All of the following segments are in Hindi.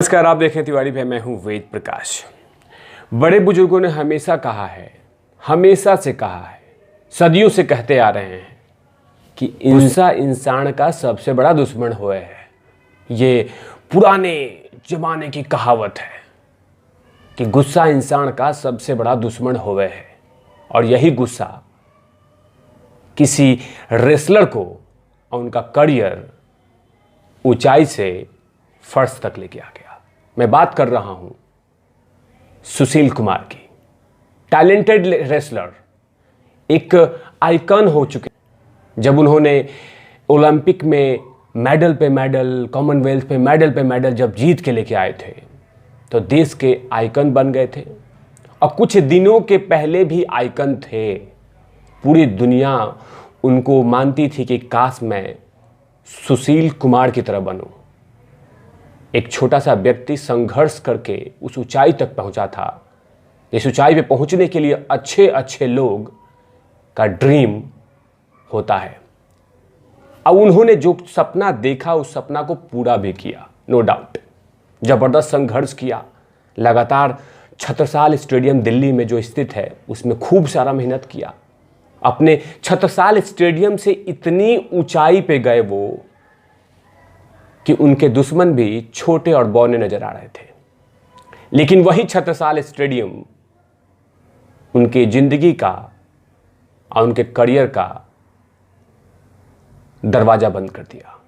नमस्कार, आप देखें तिवारी भाई, मैं हूं वेद प्रकाश। बड़े बुजुर्गों ने हमेशा कहा है, हमेशा से कहा है, सदियों से कहते आ रहे हैं कि गुस्सा इंसान का सबसे बड़ा दुश्मन हुआ है। ये पुराने जमाने की कहावत है कि गुस्सा इंसान का सबसे बड़ा दुश्मन हुआ है। और यही गुस्सा किसी रेसलर को और उनका करियर ऊंचाई से फर्श तक लेके आ गया। मैं बात कर रहा हूं सुशील कुमार की। टैलेंटेड रेसलर, एक आइकन हो चुके। जब उन्होंने ओलंपिक में मेडल पे मेडल, कॉमनवेल्थ पे मेडल जब जीत के लेके आए थे तो देश के आइकन बन गए थे। और कुछ दिनों के पहले भी आइकन थे। पूरी दुनिया उनको मानती थी कि काश मैं सुशील कुमार की तरह बनूं। एक छोटा सा व्यक्ति संघर्ष करके उस ऊंचाई तक पहुंचा था। इस ऊंचाई पे पहुंचने के लिए अच्छे अच्छे लोग का ड्रीम होता है। अब उन्होंने जो सपना देखा उस सपना को पूरा भी किया, नो डाउट। जबरदस्त संघर्ष किया, लगातार छत्रसाल स्टेडियम दिल्ली में जो स्थित है उसमें खूब सारा मेहनत किया। अपने छत्रसाल स्टेडियम से इतनी ऊंचाई पे गए वो कि उनके दुश्मन भी छोटे और बौने नजर आ रहे थे। लेकिन वही छत्रसाल स्टेडियम उनकी जिंदगी का और उनके करियर का दरवाजा बंद कर दिया।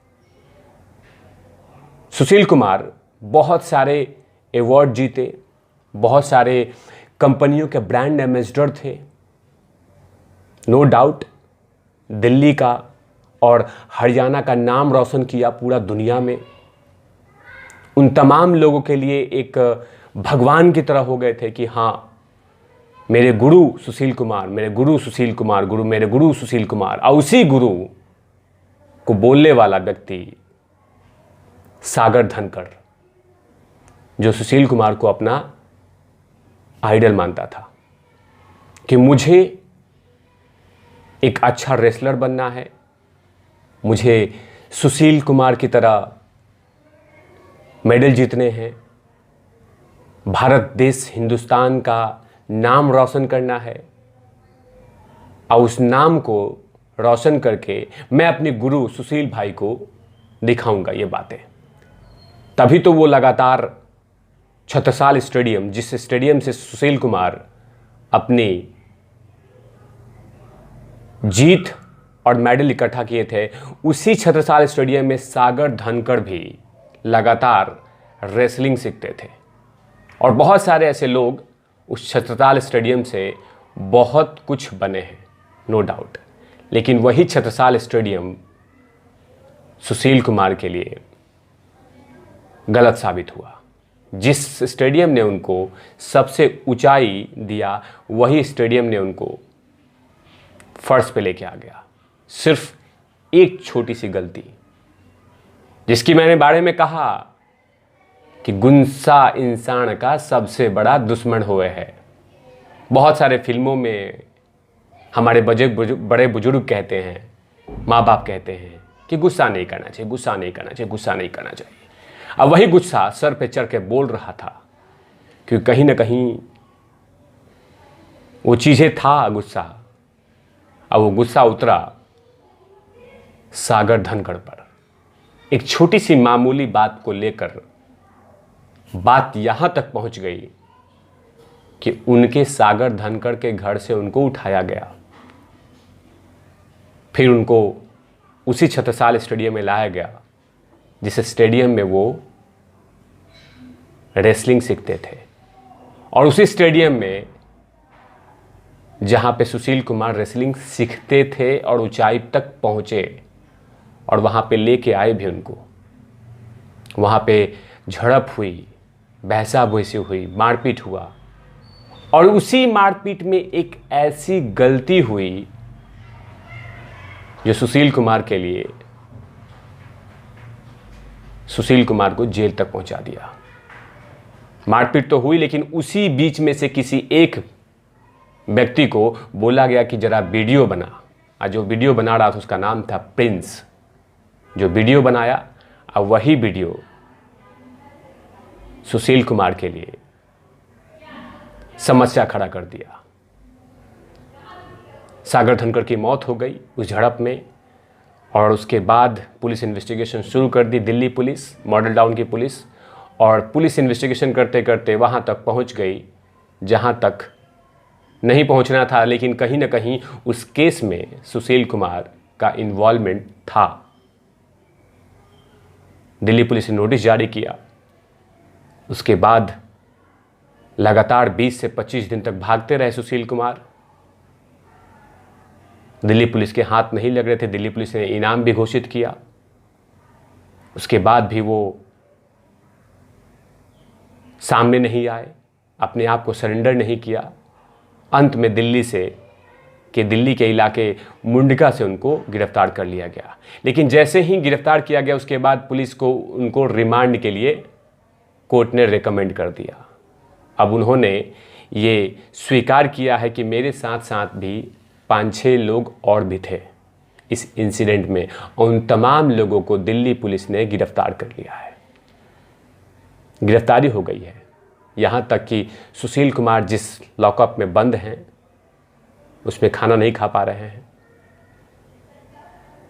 सुशील कुमार बहुत सारे अवार्ड जीते, बहुत सारे कंपनियों के ब्रांड एम्बेसडर थे। नो डाउट दिल्ली का और हरियाणा का नाम रोशन किया पूरा दुनिया में। उन तमाम लोगों के लिए एक भगवान की तरह हो गए थे कि हाँ, मेरे गुरु सुशील कुमार, मेरे गुरु सुशील कुमार, मेरे गुरु सुशील कुमार। और उसी गुरु को बोलने वाला व्यक्ति सागर धनखड़, जो सुशील कुमार को अपना आइडल मानता था कि मुझे एक अच्छा रेसलर बनना है, मुझे सुशील कुमार की तरह मेडल जीतने हैं, भारत देश हिंदुस्तान का नाम रोशन करना है। और उस नाम को रोशन करके मैं अपने गुरु सुशील भाई को दिखाऊंगा ये बातें। तभी तो वो लगातार छत्रसाल स्टेडियम, जिस स्टेडियम से सुशील कुमार अपनी जीत और मेडल इकट्ठा किए थे, उसी छत्रसाल स्टेडियम में सागर धनखड़ भी लगातार रेसलिंग सीखते थे। और बहुत सारे ऐसे लोग उस छत्रसाल स्टेडियम से बहुत कुछ बने हैं, नो डाउट। लेकिन वही छत्रसाल स्टेडियम सुशील कुमार के लिए गलत साबित हुआ। जिस स्टेडियम ने उनको सबसे ऊंचाई दिया, वही स्टेडियम ने उनको फर्श पे लेके आ गया। सिर्फ एक छोटी सी गलती, जिसकी मैंने बारे में कहा कि गुस्सा इंसान का सबसे बड़ा दुश्मन हुए है। बहुत सारे फिल्मों में हमारे बड़े बुजुर्ग कहते हैं, माँ बाप कहते हैं कि गुस्सा नहीं करना चाहिए, गुस्सा नहीं करना चाहिए, गुस्सा नहीं करना चाहिए। अब वही गुस्सा सर पे चढ़ के बोल रहा था, क्योंकि कहीं ना कहीं वो चीज़ें था गुस्सा। अब वो गुस्सा उतरा सागर धनखड़ पर। एक छोटी सी मामूली बात को लेकर बात यहां तक पहुंच गई कि उनके सागर धनखड़ के घर से उनको उठाया गया, फिर उनको उसी छत्रसाल स्टेडियम में लाया गया, जिस स्टेडियम में वो रेसलिंग सीखते थे। और उसी स्टेडियम में जहां पे सुशील कुमार रेसलिंग सीखते थे और ऊंचाई तक पहुंचे, और वहाँ पे लेके आए भी उनको। वहाँ पे झड़प हुई, बहसा-बहसी हुई, मारपीट हुआ। और उसी मारपीट में एक ऐसी गलती हुई जो सुशील कुमार के लिए सुशील कुमार को जेल तक पहुंचा दिया। मारपीट तो हुई, लेकिन उसी बीच में से किसी एक व्यक्ति को बोला गया कि जरा वीडियो बना। और जो वीडियो बना रहा था उसका नाम था प्रिंस। जो वीडियो बनाया, अब वही वीडियो सुशील कुमार के लिए समस्या खड़ा कर दिया। सागर धनखड़ की मौत हो गई उस झड़प में, और उसके बाद पुलिस इन्वेस्टिगेशन शुरू कर दी, दिल्ली पुलिस, मॉडल टाउन की पुलिस। और पुलिस इन्वेस्टिगेशन करते करते वहाँ तक पहुँच गई जहाँ तक नहीं पहुँचना था, लेकिन कहीं ना कहीं उस केस में सुशील कुमार का इन्वॉल्वमेंट था। दिल्ली पुलिस ने नोटिस जारी किया। उसके बाद लगातार 20 से 25 दिन तक भागते रहे सुशील कुमार। दिल्ली पुलिस के हाथ नहीं लग रहे थे। दिल्ली पुलिस ने इनाम भी घोषित किया। उसके बाद भी वो सामने नहीं आए, अपने आप को सरेंडर नहीं किया। अंत में दिल्ली के इलाके मुंडका से उनको गिरफ्तार कर लिया गया। लेकिन जैसे ही गिरफ्तार किया गया उसके बाद पुलिस को उनको रिमांड के लिए कोर्ट ने रेकमेंड कर दिया। अब उन्होंने ये स्वीकार किया है कि मेरे साथ साथ भी 5-6 लोग और भी थे इस इंसिडेंट में, और उन तमाम लोगों को दिल्ली पुलिस ने गिरफ्तार कर लिया है। गिरफ्तारी हो गई है। यहाँ तक कि सुशील कुमार जिस लॉकअप में बंद हैं उसमें खाना नहीं खा पा रहे हैं,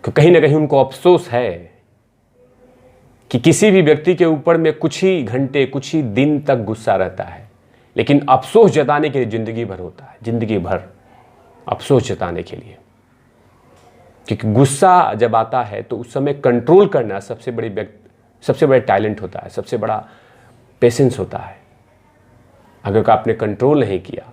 तो कहीं ना कहीं उनको अफसोस है कि किसी भी व्यक्ति के ऊपर में कुछ ही घंटे, कुछ ही दिन तक गुस्सा रहता है, लेकिन अफसोस जताने के लिए ज़िंदगी भर होता है। ज़िंदगी भर अफसोस जताने के लिए, क्योंकि गुस्सा जब आता है तो उस समय कंट्रोल करना सबसे बड़ा टैलेंट होता है, सबसे बड़ा पेशेंस होता है। अगर आपने कंट्रोल नहीं किया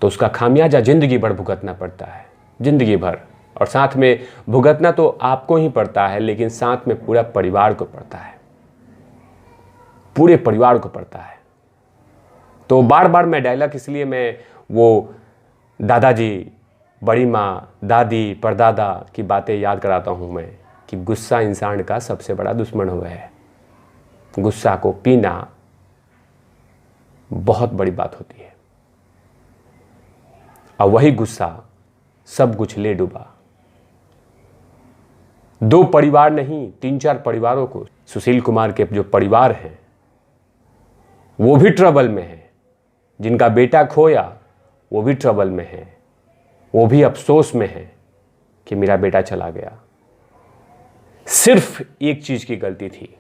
तो उसका खामियाजा ज़िंदगी भर भुगतना पड़ता है, ज़िंदगी भर। और साथ में भुगतना तो आपको ही पड़ता है, लेकिन साथ में पूरा परिवार को पड़ता है, पूरे परिवार को पड़ता है। तो बार बार मैं डायलॉग इसलिए मैं वो दादाजी, बड़ी माँ, दादी, परदादा की बातें याद कराता हूँ मैं, कि गुस्सा इंसान का सबसे बड़ा दुश्मन हुआ है। गुस्सा को पीना बहुत बड़ी बात होती है, और वही गुस्सा सब कुछ ले डूबा। 2 परिवार नहीं, 3-4 परिवारों को, सुशील कुमार के जो परिवार हैं वो भी ट्रबल में हैं। जिनका बेटा खोया वो भी ट्रबल में है, वो भी अफसोस में है कि मेरा बेटा चला गया। सिर्फ एक चीज की गलती थी,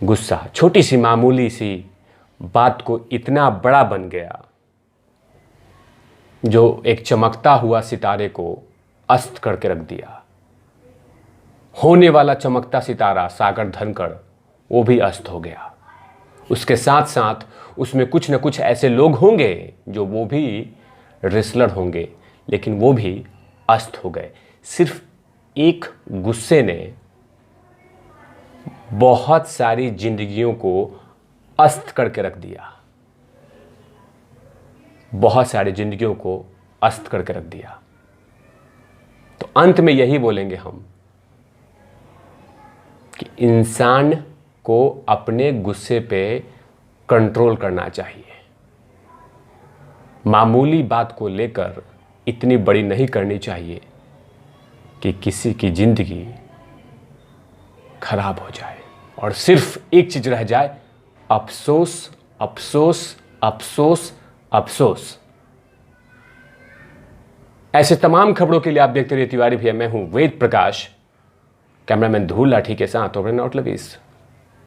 गुस्सा। छोटी सी मामूली सी बात को इतना बड़ा बन गया, जो एक चमकता हुआ सितारे को अस्त करके रख दिया। होने वाला चमकता सितारा सागर धनखड़ वो भी अस्त हो गया। उसके साथ साथ उसमें कुछ न कुछ ऐसे लोग होंगे जो वो भी रेसलर होंगे, लेकिन वो भी अस्त हो गए। सिर्फ एक गुस्से ने बहुत सारी जिंदगियों को अस्त करके रख दिया, बहुत सारी जिंदगियों को अस्त करके रख दिया। तो अंत में यही बोलेंगे हम कि इंसान को अपने गुस्से पे कंट्रोल करना चाहिए। मामूली बात को लेकर इतनी बड़ी नहीं करनी चाहिए कि किसी की जिंदगी खराब हो जाए और सिर्फ एक चीज रह जाए, अफसोस, अफसोस, अफसोस, अफसोस। ऐसे तमाम खबरों के लिए आप देखते रहिए तिवारी भैया। मैं हूं वेद प्रकाश, कैमरामैन धूल लाठी के साथ। Over and out lovies.